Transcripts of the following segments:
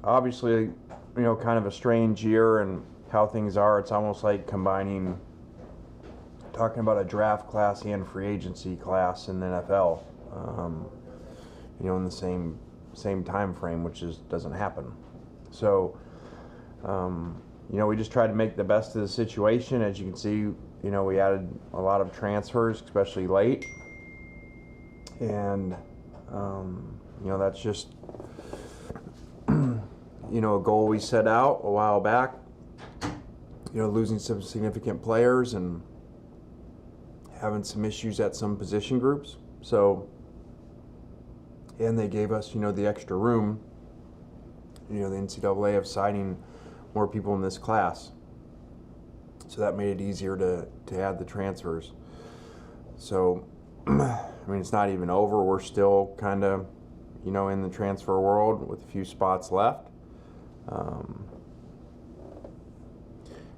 obviously, kind of a strange year and how things are. It's almost like talking about a draft class and free agency class in the NFL, in the same time frame, which doesn't happen. So, we just tried to make the best of the situation. As you can see, we added a lot of transfers, especially late, and that's just a goal we set out a while back. Losing some significant players and having some issues at some position groups. So, and they gave us, the extra room, the NCAA, of signing more people in this class. So that made it easier to add the transfers. So, it's not even over. We're still kind of, in the transfer world with a few spots left.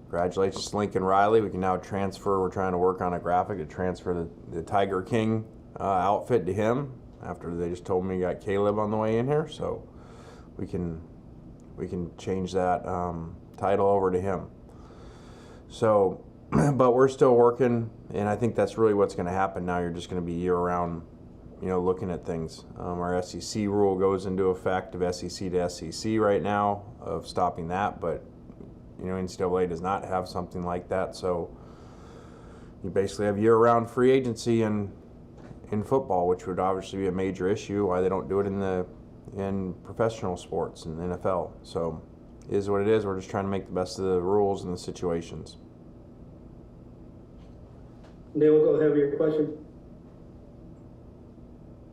Congratulations to Lincoln Riley. We can now transfer. We're trying to work on a graphic to transfer the Tiger King outfit to him after they just told me he got Caleb on the way in here. So we can change that title over to him. So, but we're still working, and I think that's really what's going to happen now. You're just going to be year-round, looking at things. Our SEC rule goes into effect of SEC to SEC right now of stopping that, but NCAA does not have something like that. So you basically have year-round free agency in football, which would obviously be a major issue. Why they don't do it in professional sports and the NFL. So it is what it is. We're just trying to make the best of the rules and the situations. Neil, go ahead with your question.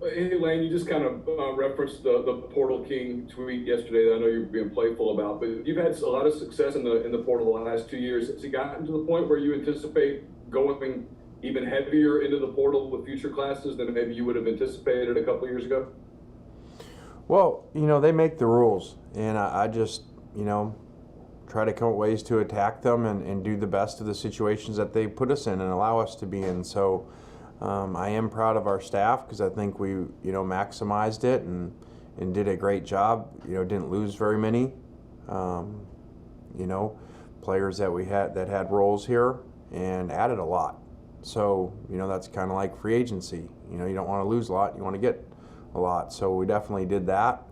Hey, Lane, you just kind of referenced the Portal King tweet yesterday that I know you're being playful about, but you've had a lot of success in the portal the last 2 years. Has it gotten to the point where you anticipate going even heavier into the portal with future classes than maybe you would have anticipated a couple of years ago? Well, they make the rules, and I just, try to come up with ways to attack them and do the best of the situations that they put us in and allow us to be in. So I am proud of our staff because I think we, maximized it and did a great job. Didn't lose very many, players that we had that had roles here, and added a lot. So, that's kind of like free agency. You don't want to lose a lot, you want to get a lot. So we definitely did that,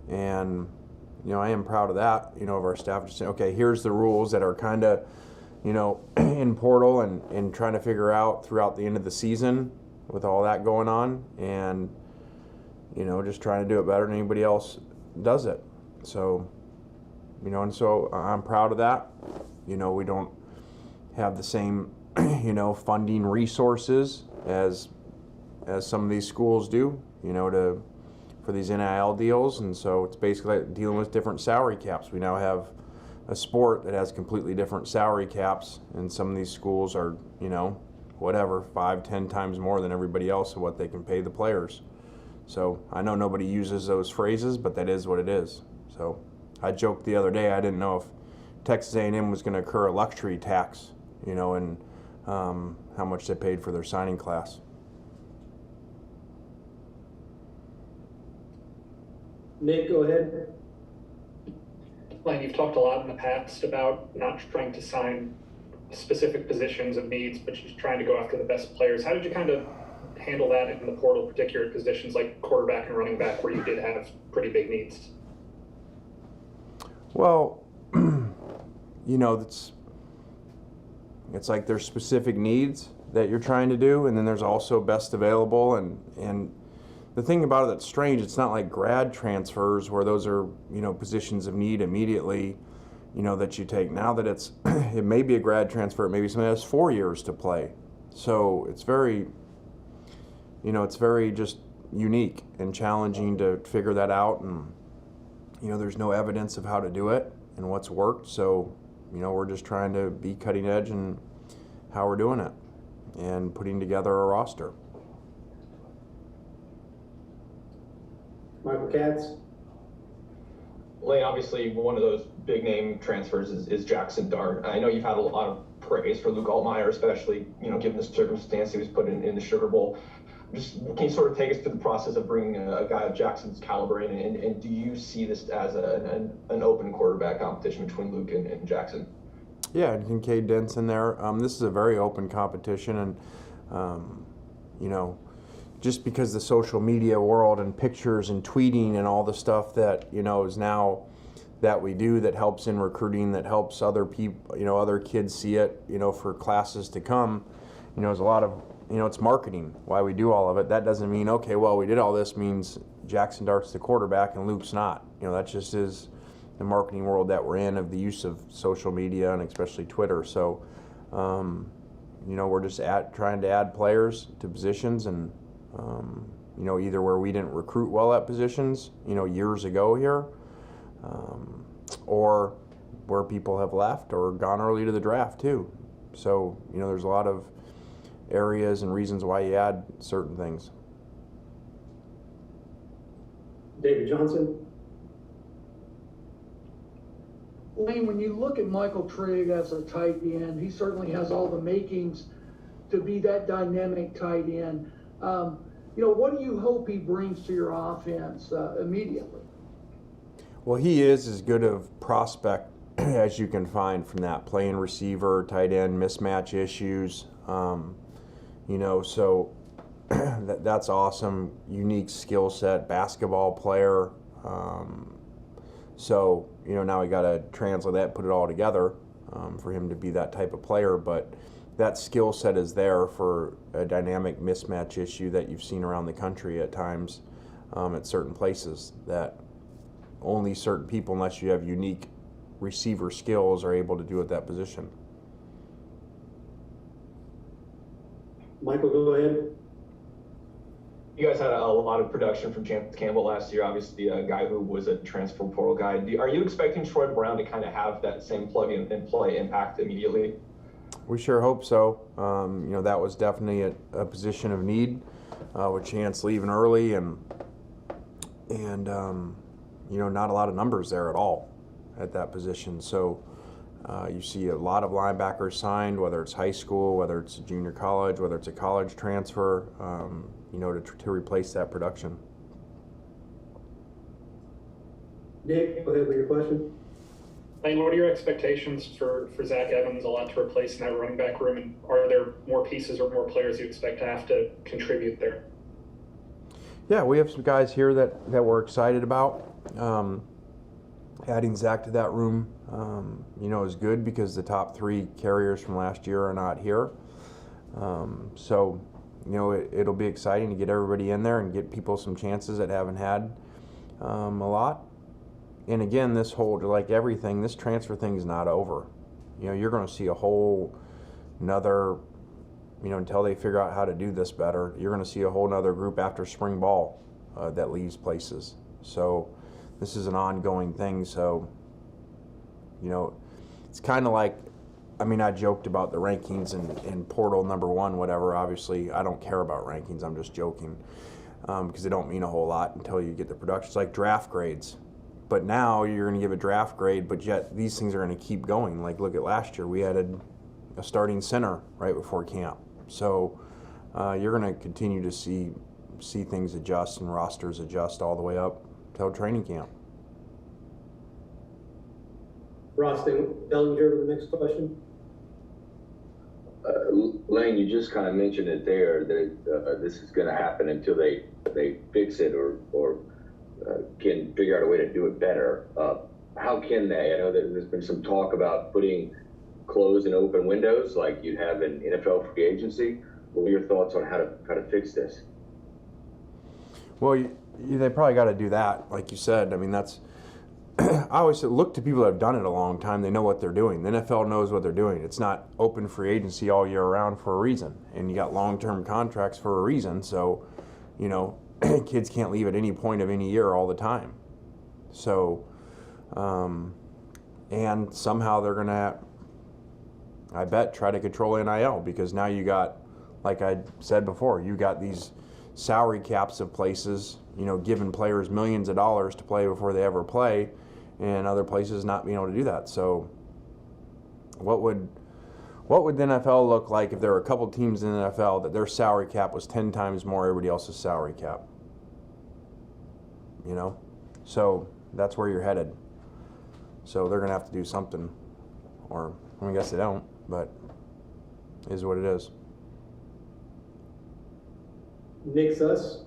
and I am proud of that. Of our staff just saying, okay, here's the rules that are kind of, in portal and trying to figure out throughout the end of the season with all that going on, and just trying to do it better than anybody else does it. So, and so I'm proud of that. We don't have the same, funding resources as some of these schools do, for these NIL deals, and so it's basically like dealing with different salary caps. We now have a sport that has completely different salary caps, and some of these schools are, 5-10 times more than everybody else of what they can pay the players. So I know nobody uses those phrases, but that is what it is. So I joked the other day, I didn't know if Texas A&M was going to incur a luxury tax, and how much they paid for their signing class. Nick, go ahead. Lane, you've talked a lot in the past about not trying to sign specific positions of needs, but just trying to go after the best players. How did you kind of handle that in the portal, particular positions like quarterback and running back, where you did have pretty big needs? Well, it's like there's specific needs that you're trying to do, and then there's also best available, and the thing about it that's strange, it's not like grad transfers where those are, positions of need immediately, that you take. Now that it may be a grad transfer, it may be something that has 4 years to play. So it's very, it's very just unique and challenging to figure that out. And, there's no evidence of how to do it and what's worked. So, we're just trying to be cutting edge in how we're doing it and putting together a roster. Michael Katz. Lane, obviously one of those big name transfers is Jackson Dart. I know you've had a lot of praise for Luke Altmaier, especially, given the circumstance he was put in the Sugar Bowl. Can you sort of take us through the process of bringing a guy of Jackson's caliber in, and do you see this as an open quarterback competition between Luke and Jackson? Yeah, and Kincaid Dent's in there. This is a very open competition, and just because the social media world and pictures and tweeting and all the stuff that is now that we do, that helps in recruiting, that helps other people, other kids see it, for classes to come. There's a lot of, it's marketing why we do all of it. That doesn't mean, okay, well, we did all this means Jackson Dart's the quarterback and Luke's not. That just is the marketing world that we're in, of the use of social media and especially Twitter. So, we're just trying to add players to positions, and either where we didn't recruit well at positions, years ago here, or where people have left or gone early to the draft too. So, there's a lot of areas and reasons why you add certain things. David Johnson? Lane, when you look at Michael Trigg as a tight end, he certainly has all the makings to be that dynamic tight end. What do you hope he brings to your offense immediately? Well, he is as good of prospect as you can find from that, playing receiver, tight end, mismatch issues. So that's awesome. Unique skill set, basketball player. So now we got to translate that, put it all together for him to be that type of player. But that skill set is there for a dynamic mismatch issue that you've seen around the country at times, at certain places, that only certain people, unless you have unique receiver skills, are able to do at that position. Michael, go ahead. You guys had a lot of production from Chance Campbell last year, obviously a guy who was a transfer portal guy. Are you expecting Troy Brown to kind of have that same plug-and-play impact immediately? We sure hope so. That was definitely a position of need, with Chance leaving early, and not a lot of numbers there at all at that position. So you see a lot of linebackers signed, whether it's high school, whether it's junior college, whether it's a college transfer, to replace that production. Nick, go ahead with your question. Lane, what are your expectations for Zach Evans? A lot to replace in that running back room, and are there more pieces or more players you expect to have to contribute there? Yeah, we have some guys here that we're excited about. Adding Zach to that room, is good because the top three carriers from last year are not here. It'll be exciting to get everybody in there and get people some chances that haven't had a lot. And again, this whole, like everything, this transfer thing is not over. You're going to see a whole nother, until they figure out how to do this better, you're going to see a whole nother group after spring ball that leaves places. So this is an ongoing thing. So, it's kind of like, I joked about the rankings and portal number one, whatever. Obviously, I don't care about rankings. I'm just joking because they don't mean a whole lot until you get the production. It's like draft grades. But now you're going to give a draft grade, but yet these things are going to keep going. Like, look at last year. We added a starting center right before camp. So you're going to continue to see things adjust and rosters adjust all the way up till training camp. Ross Dellinger with the next question. Lane, you just kind of mentioned it there that this is going to happen until they fix it or can figure out a way to do it better. How can they? I know that there's been some talk about putting closed and open windows like you have in NFL free agency. What are your thoughts on how to fix this? Well, they probably got to do that, like you said. That's I always say, look to people that have done it a long time. They know what they're doing. The NFL knows what they're doing. It's not open free agency all year round for a reason, and you got long-term contracts for a reason. So, kids can't leave at any point of any year all the time. So, and somehow they're gonna, I bet, try to control NIL, because now you got, like I said before, you got these salary caps of places, giving players millions of dollars to play before they ever play, and other places not being able to do that. So what would what would the NFL look like if there were a couple teams in the NFL that their salary cap was 10 times more everybody else's salary cap? You know? So that's where you're headed. So they're going to have to do something. Or, I guess they don't, but it is what it is. Nick Suss.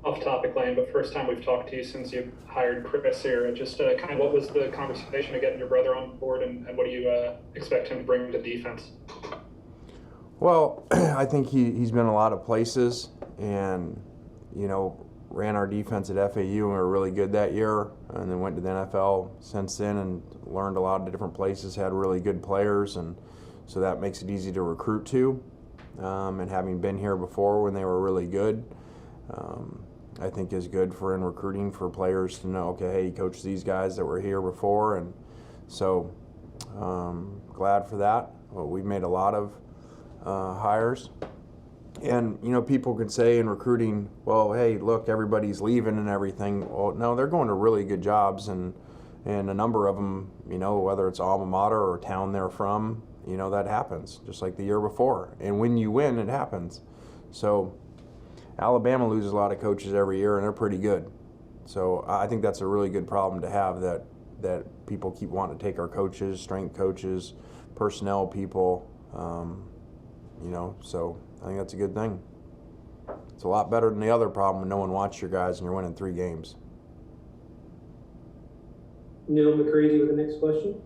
Off topic, Lane, but first time we've talked to you since you hired Chris here. Just kind of what was the conversation of getting your brother on board, and what do you expect him to bring to defense? Well, I think he's been a lot of places, and, you know, ran our defense at FAU, and we were really good that year, and then went to the NFL since then and learned a lot of different places, had really good players, and so that makes it easy to recruit to. And having been here before when they were really good, I think is good for in recruiting for players to know, okay, hey, he coached these guys that were here before, and so glad for that. Well, we've made a lot of hires. And, you know, people could say in recruiting, well, hey, look, everybody's leaving and everything. Well, no, they're going to really good jobs, and a number of them, you know, whether it's alma mater or town they're from, you know, that happens, just like the year before. And when you win, it happens. So Alabama loses a lot of coaches every year, and they're pretty good. So I think that's a really good problem to have, that people keep wanting to take our coaches, strength coaches, personnel people, you know, so I think that's a good thing. It's a lot better than the other problem when no one wants your guys and you're winning 3 games. Neil McCready with the next question.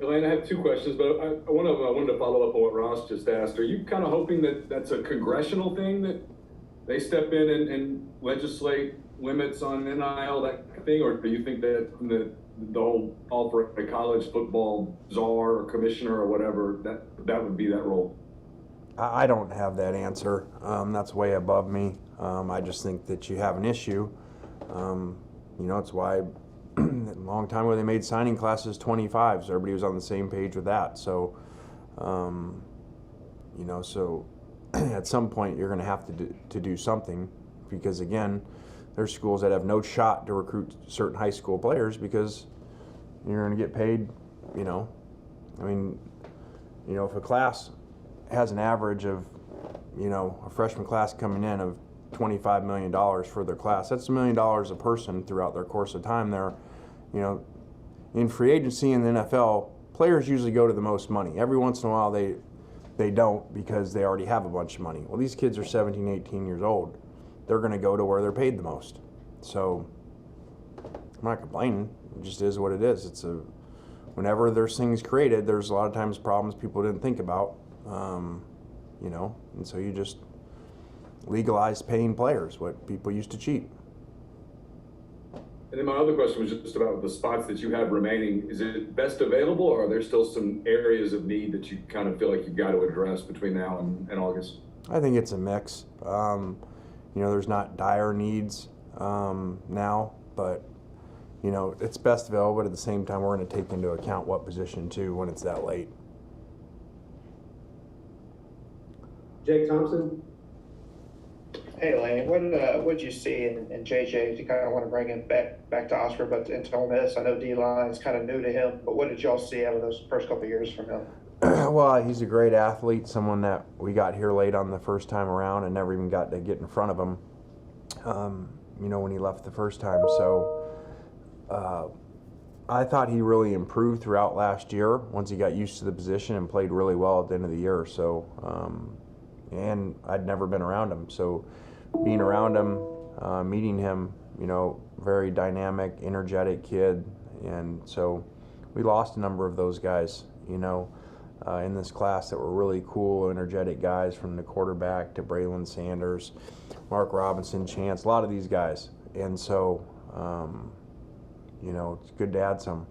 Elaine, I have 2 questions, but one of them I wanted to follow up on what Ross just asked. Are you kind of hoping that that's a congressional thing, that they step in and legislate limits on NIL, that thing, or do you think that the whole all-for college football czar or commissioner or whatever, that would be that role? I don't have that answer. That's way above me. I just think that you have an issue. You know, it's why a long time ago they made signing classes 25, so everybody was on the same page with that. So, you know, so at some point you're going to have to do something, because again, there's schools that have no shot to recruit certain high school players because you're going to get paid. You know, I mean, you know, if a class has an average of, you know, a freshman class coming in of $25 million for their class, that's $1 million a person throughout their course of time. They're, you know, in free agency in the NFL, players usually go to the most money. Every once in a while they don't, because they already have a bunch of money. Well, these kids are 17, 18 years old. They're going to go to where they're paid the most. So I'm not complaining. It just is what it is. Whenever there's things created, there's a lot of times problems people didn't think about. You know, and so you just legalize paying players what people used to cheat. And then my other question was just about the spots that you have remaining. Is it best available, or are there still some areas of need that you kind of feel like you've got to address between now and August? I think it's a mix. You know, there's not dire needs now, but, you know, it's best available, but at the same time, we're going to take into account what position too when it's that late. Jake Thompson. Hey Lane, what did you see in JJ? You kind of want to bring him back to Oscar, but into Ole Miss. I know D-line is kind of new to him, but what did y'all see out of those first couple of years from him? Well, he's a great athlete, someone that we got here late on the first time around and never even got to get in front of him, you know, when he left the first time. So I thought he really improved throughout last year once he got used to the position and played really well at the end of the year. So, and I'd never been around him. So being around him, meeting him, you know, very dynamic, energetic kid. And so we lost a number of those guys, you know, in this class that were really cool, energetic guys, from the quarterback to Braylon Sanders, Mark Robinson, Chance, a lot of these guys. And so, you know, it's good to add some.